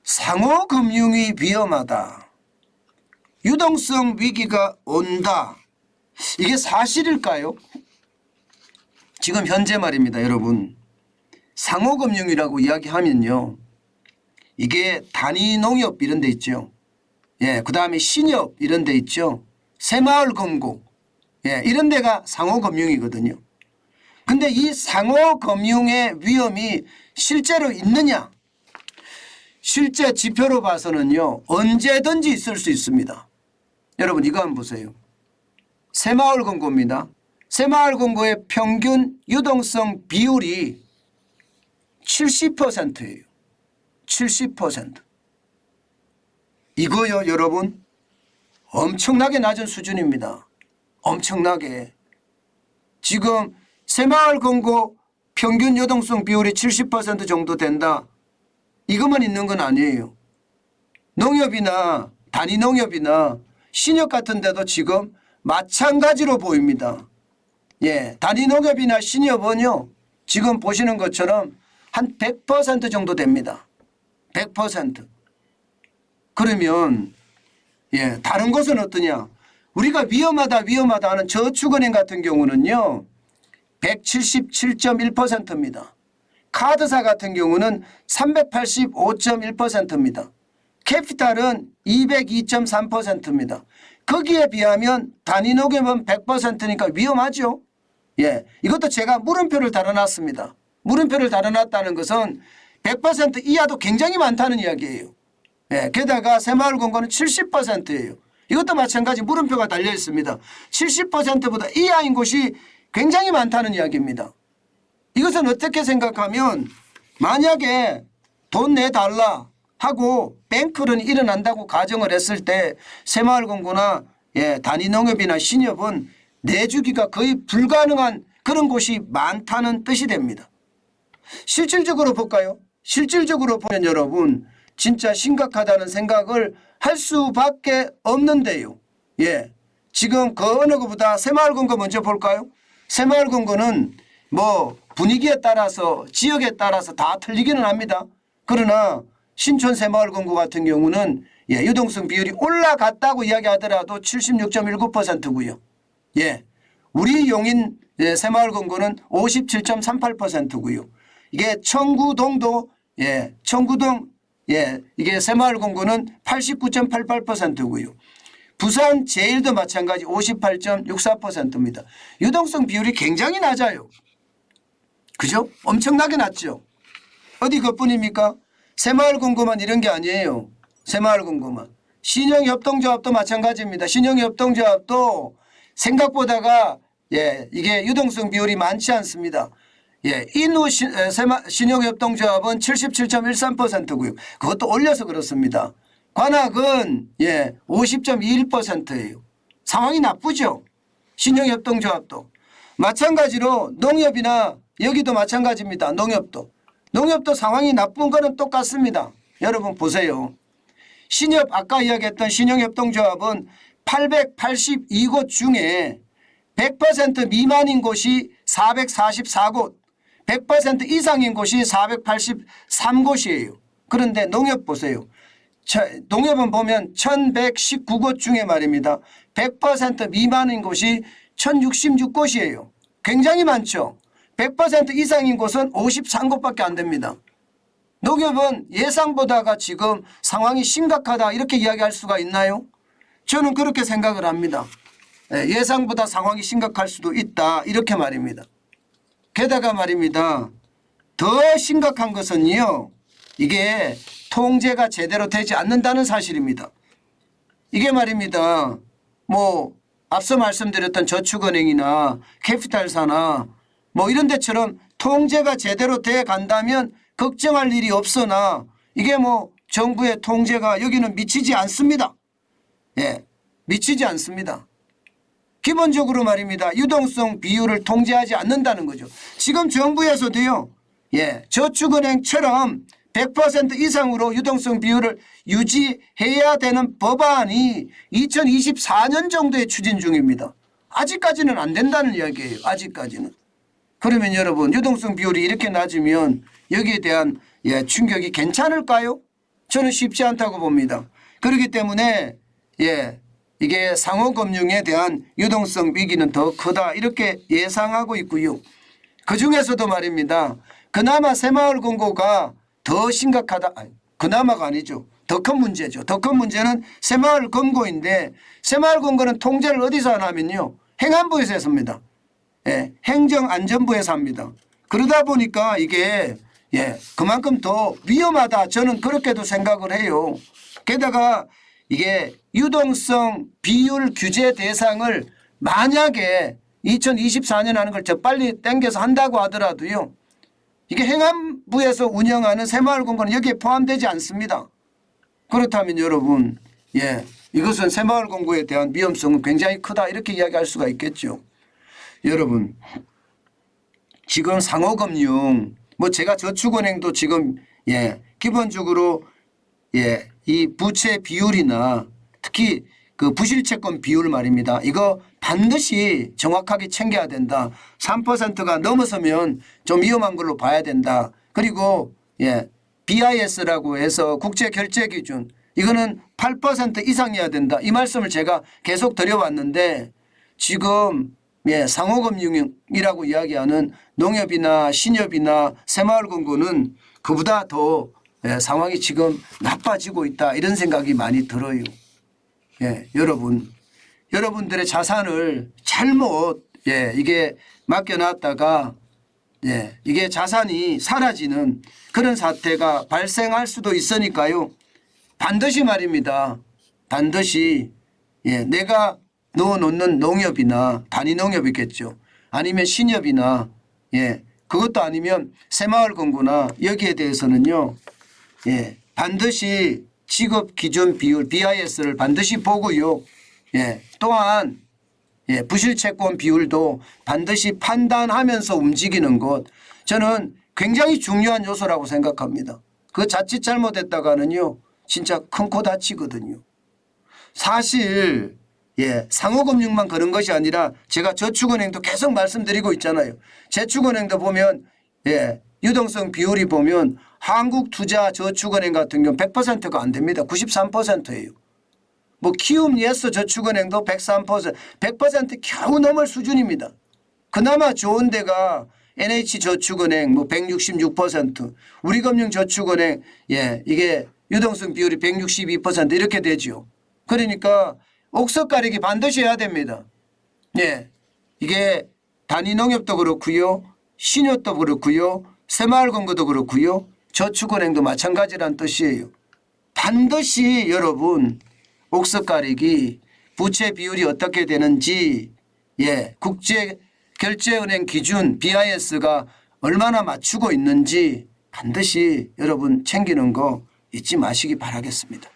상호금융이 위험하다. 유동성 위기가 온다. 이게 사실일까요? 지금 현재 말입니다, 여러분. 상호금융이라고 이야기하면요, 이게 단위농협 이런 데 있죠. 예, 그 다음에 신협 이런 데 있죠. 새마을금고, 예, 이런 데가 상호금융이거든요. 근데 이 상호금융의 위험이 실제로 있느냐? 실제 지표로 봐서는요, 언제든지 있을 수 있습니다. 여러분 이거 한번 보세요. 새마을금고입니다. 새마을금고의 평균 유동성 비율이 70%예요. 70%. 이거요, 여러분, 엄청나게 낮은 수준입니다. 엄청나게. 지금 새마을금고 평균 유동성 비율이 70% 정도 된다. 이것만 있는 건 아니에요. 농협이나 단위농협이나 신협 같은 데도 지금 마찬가지로 보입니다. 예, 단위농협이나 신협은요, 지금 보시는 것처럼 한 100% 정도 됩니다. 100%. 그러면 예, 다른 것은 어떠냐? 우리가 위험하다 하는 저축은행 같은 경우는요, 177.1%입니다. 카드사 같은 경우는 385.1%입니다. 캐피탈은 202.3%입니다. 거기에 비하면 단위농협은 100%니까 위험하죠. 예, 이것도 제가 물음표를 달아놨습니다. 물음표를 달아놨다는 것은 100% 이하도 굉장히 많다는 이야기예요. 예, 게다가 새마을금고는 70%예요. 이것도 마찬가지 물음표가 달려 있습니다. 70%보다 이하인 곳이 굉장히 많다는 이야기입니다. 이것은 어떻게 생각하면 만약에 돈 내달라 하고 뱅크런이 일어난다고 가정을 했을 때 새마을금고나 예, 단위농협이나 신협은 내주기가 거의 불가능한 그런 곳이 많다는 뜻이 됩니다. 실질적으로 볼까요? 실질적으로 보면 여러분 진짜 심각하다는 생각을 할 수밖에 없는데요. 예, 지금 그 어느 것보다 새마을금고 먼저 볼까요? 새마을금고는 뭐 분위기에 따라서 지역에 따라서 다 틀리기는 합니다. 그러나 신촌 새마을금고 같은 경우는 예, 유동성 비율이 올라갔다고 이야기하더라도 76.19%고요. 예, 우리 용인 예, 새마을금고는 57.38%고요. 이게 청구동도 예, 청구동 예, 이게 새마을금고는 89.88%고요. 부산 제1도 마찬가지 58.64%입니다. 유동성 비율이 굉장히 낮아요. 그죠? 엄청나게 낮죠. 어디 그뿐입니까? 새마을금고만 이런 게 아니에요. 새마을금고만. 신영협동조합도 마찬가지입니다. 신영협동조합도 생각보다가 예, 이게 유동성 비율이 많지 않습니다. 예, 인후 신영협동조합은 77.13%고요. 그것도 올려서 그렇습니다. 관악은 예, 50.21%예요. 상황이 나쁘죠. 신영협동조합도. 마찬가지로 농협이나 여기도 마찬가지입니다. 농협도 상황이 나쁜 거는 똑같습니다. 여러분 보세요. 신협 아까 이야기했던 신영협동조합은 882곳 중에 100% 미만인 곳이 444곳, 100% 이상인 곳이 483곳이에요. 그런데 농협 보세요. 농협은 보면 1119곳 중에 말입니다. 100% 미만인 곳이 1066곳이에요. 굉장히 많죠. 100% 이상인 곳은 53곳밖에 안 됩니다. 농협은 예상보다가 지금 상황이 심각하다 이렇게 이야기할 수가 있나요? 저는 그렇게 생각을 합니다. 예상보다 상황이 심각할 수도 있다 이렇게 말입니다. 게다가 말입니다. 더 심각한 것은요. 이게 통제가 제대로 되지 않는다는 사실입니다. 이게 말입니다. 뭐 앞서 말씀드렸던 저축은행이나 캐피탈사나 뭐 이런 데처럼 통제가 제대로 돼 간다면 걱정할 일이 없으나 이게 뭐 정부의 통제가 여기는 미치지 않습니다. 예, 미치지 않습니다. 기본적으로 말입니다. 유동성 비율을 통제하지 않는다는 거죠. 지금 정부에서도요. 예, 저축은행처럼 100% 이상으로 유동성 비율을 유지해야 되는 법안이 2024년 정도에 추진 중입니다. 아직까지는 안 된다는 이야기예요. 아직까지는. 그러면 여러분 유동성 비율이 이렇게 낮으면 여기에 대한 예, 충격이 괜찮을까요? 저는 쉽지 않다고 봅니다. 그렇기 때문에 이게 상호금융에 대한 유동성 위기는 더 크다 이렇게 예상하고 있고요. 그중에서도 말입니다. 그나마 새마을금고가 더 심각하다. 아니, 그나마가 아니죠. 더 큰 문제죠. 더 큰 문제는 새마을금고인데 새마을금고는 통제를 어디서 하냐면요. 행안부에서 했습니다. 행정안전부에서 합니다. 그러다 보니까 이게 그만큼 더 위험하다. 저는 그렇게도 생각을 해요. 게다가 이게 유동성 비율 규제 대상을 만약에 2024년 하는 걸 저 빨리 당겨서 한다고 하더라도요. 이게 행안부에서 운영하는 새마을금고는 여기에 포함되지 않습니다. 그렇다면 여러분 이것은 새마을금고에 대한 위험성은 굉장히 크다 이렇게 이야기할 수가 있겠죠. 여러분 지금 상호금융 제가 저축은행도 지금 기본적으로 이 부채 비율이나 특히 그 부실채권 비율 말입니다. 이거 반드시 정확하게 챙겨야 된다. 3%가 넘어서면 좀 위험한 걸로 봐야 된다. 그리고 BIS라고 해서 국제결제기준 이거는 8% 이상이어야 된다. 이 말씀을 제가 계속 드려왔는데 지금 상호금융이라고 이야기하는 농협이나 신협이나 새마을금고는 그보다 더 상황이 지금 나빠지고 있다 이런 생각이 많이 들어요. 여러분들의 자산을 잘못 이게 맡겨놨다가 이게 자산이 사라지는 그런 사태가 발생할 수도 있으니까요. 반드시 말입니다. 반드시 내가 넣어놓는 농협이나 단위농협이겠죠. 아니면 신협이나 그것도 아니면 새마을금고나 여기에 대해서는요. 반드시 지급기준 비율 BIS를 반드시 보고요. 또한 부실채권 비율도 반드시 판단하면서 움직이는 것 저는 굉장히 중요한 요소라고 생각합니다. 그 자칫 잘못했다가는요. 진짜 큰 코 다치거든요. 사실 상호금융만 그런 것이 아니라 제가 저축은행도 계속 말씀드리고 있잖아요. 저축은행도 보면 유동성 비율이 보면 한국투자저축은행 같은 경우 100%가 안 됩니다. 93%예요. 키움예스 저축은행도 103%, 100% 겨우 넘을 수준입니다. 그나마 좋은 데가 NH저축은행 166%, 우리금융저축은행 이게 유동성 비율이 162% 이렇게 되죠. 그러니까 옥석 가리기 반드시 해야 됩니다. 이게 단위농협도 그렇고요. 신협도 그렇고요. 새마을금고도 그렇고요. 저축은행도 마찬가지란 뜻이에요. 반드시 여러분 옥석 가리기 부채 비율이 어떻게 되는지 국제결제은행 기준 BIS가 얼마나 맞추고 있는지 반드시 여러분 챙기는 거 잊지 마시기 바라겠습니다.